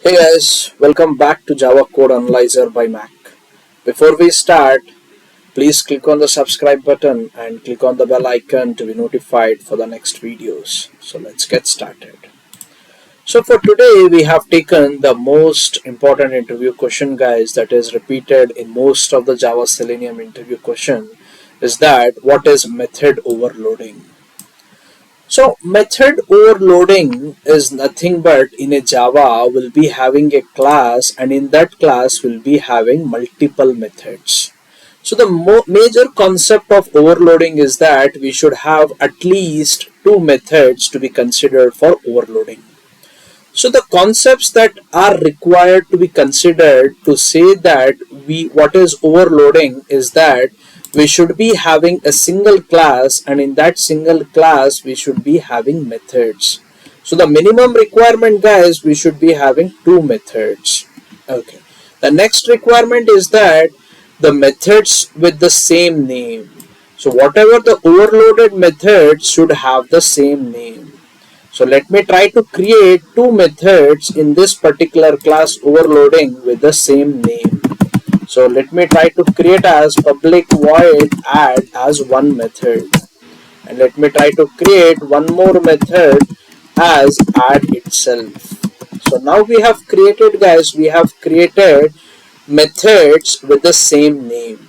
Hey guys, welcome back to Java Code Analyzer by Mac. Before we start, please click on the subscribe button and click on the bell icon to be notified for the next videos. So let's get started. So for today, we have taken the most important interview question, guys, that is repeated in most of the Java Selenium interview question, is that what is method overloading? So method overloading is nothing but in a Java will be having a class, and in that class will be having multiple methods. So the major concept of overloading is that we should have at least two methods to be considered for overloading. So the concepts that are required to be considered to say that what is overloading is that we should be having a single class, and in that single class we should be having methods. So the minimum requirement, guys, we should be having two methods. Okay. The next requirement is that the methods with the same name. So whatever the overloaded methods should have the same name. So let me try to create two methods in this particular class overloading with the same name. So let me try to create as public void add as one method, and let me try to create one more method as add itself. So now we have created, guys, we have created methods with the same name,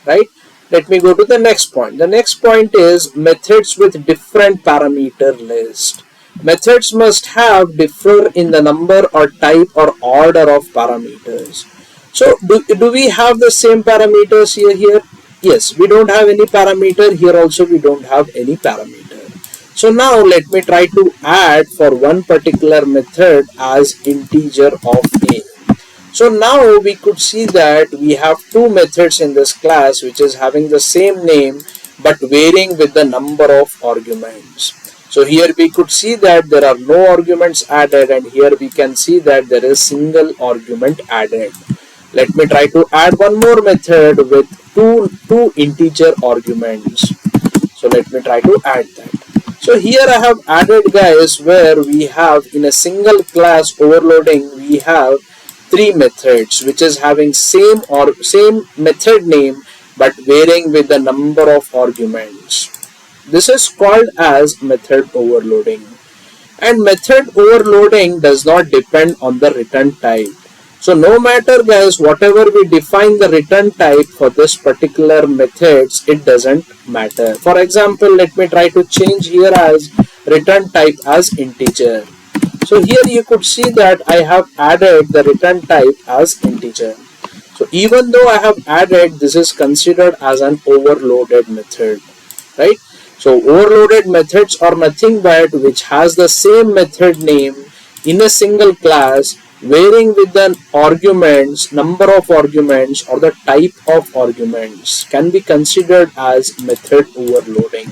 right? Let me go to the next point. The next point is methods with different parameter list. Methods must have differ in the number or type or order of parameters. So do we have the same parameters here? Yes, we don't have any parameter. Here also we don't have any parameter. So now let me try to add for one particular method as integer of a. So now we could see that we have two methods in this class which is having the same name but varying with the number of arguments. So here we could see that there are no arguments added, and here we can see that there is single argument added. Let me try to add one more method with two integer arguments. So let me try to add that. So here I have added, guys, where we have in a single class overloading we have three methods which is having same method name but varying with the number of arguments. This is called as method overloading. And method overloading does not depend on the return type. So no matter, guys, whatever we define the return type for this particular methods, it doesn't matter. For example, let me try to change here as return type as integer. So here you could see that I have added the return type as integer. So even though I have added, this is considered as an overloaded method, right? So overloaded methods are nothing but which has the same method name in a single class varying with the arguments, number of arguments or the type of arguments can be considered as method overloading.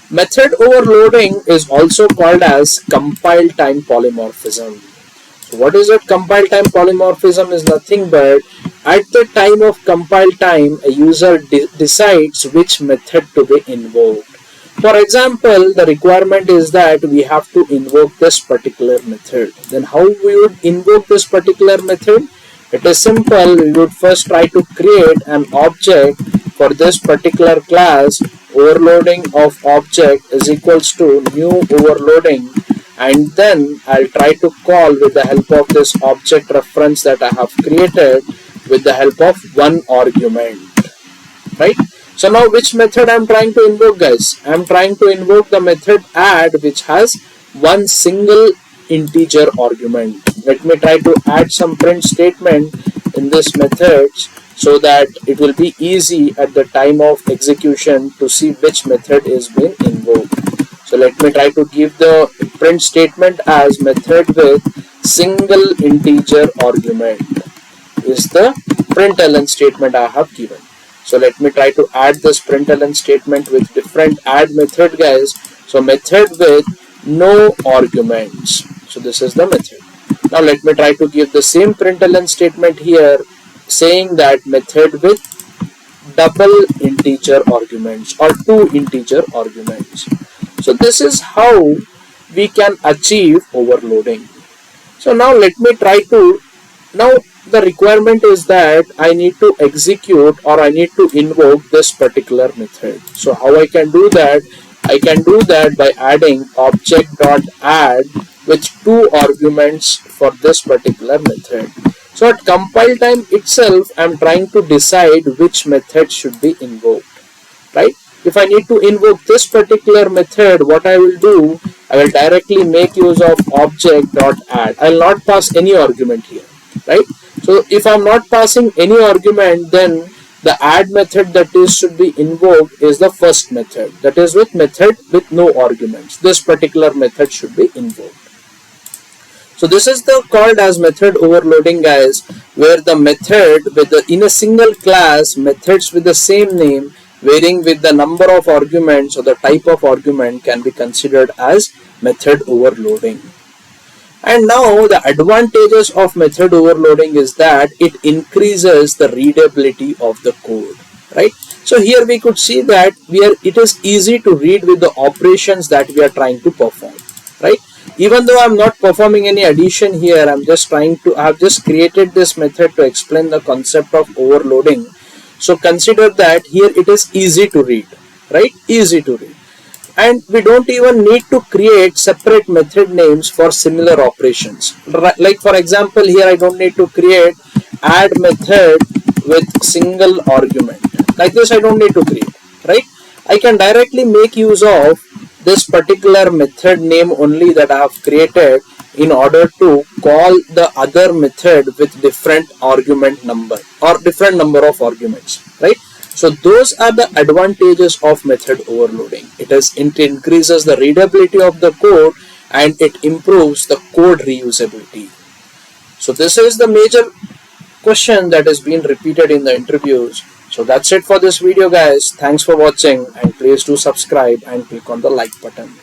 Method overloading is also called as compile time polymorphism. So what is it? Compile time polymorphism is nothing but at the time of compile time a user decides which method to be invoked. For example, the requirement is that we have to invoke this particular method. Then how we would invoke this particular method? It is simple. We would first try to create an object for this particular class. Overloading of object is equals to new overloading, and then I'll try to call with the help of this object reference that I have created with the help of one argument, right? So now which method I'm trying to invoke, guys? I'm trying to invoke the method add which has one single integer argument. Let me try to add some print statement in this method so that it will be easy at the time of execution to see which method is being invoked. So let me try to give the print statement as method with single integer argument is the println statement I have given. So let me try to add this println statement with different add method, guys. So method with no arguments. So this is the method. Now let me try to give the same println statement here saying that method with double integer arguments or two integer arguments. So this is how we can achieve overloading. So now let me try to, now the requirement is that I need to execute or I need to invoke this particular method. So how I can do that? I can do that by adding object.add with 2 arguments for this particular method. So at compile time itself, I'm trying to decide which method should be invoked, right? If I need to invoke this particular method, what I will do, I will directly make use of object.add. I will not pass any argument here, right? So if I'm not passing any argument, then the add method that is should be invoked is the first method, that is with method with no arguments. This particular method should be invoked. So this is the called as method overloading, guys, where the method with the in a single class methods with the same name varying with the number of arguments or the type of argument can be considered as method overloading. And now the advantages of method overloading is that it increases the readability of the code, right? So here we could see that it is easy to read with the operations that we are trying to perform, right? Even though I'm not performing any addition here, I have just created this method to explain the concept of overloading. So consider that here it is easy to read, right? Easy to read. And we don't even need to create separate method names for similar operations. Like for example, here I don't need to create add method with single argument. Like this I don't need to create, right? I can directly make use of this particular method name only that I have created in order to call the other method with different argument number or different number of arguments, right? So those are the advantages of method overloading. It increases the readability of the code and it improves the code reusability. So this is the major question that has been repeated in the interviews. So that's it for this video, guys. Thanks for watching and please do subscribe and click on the like button.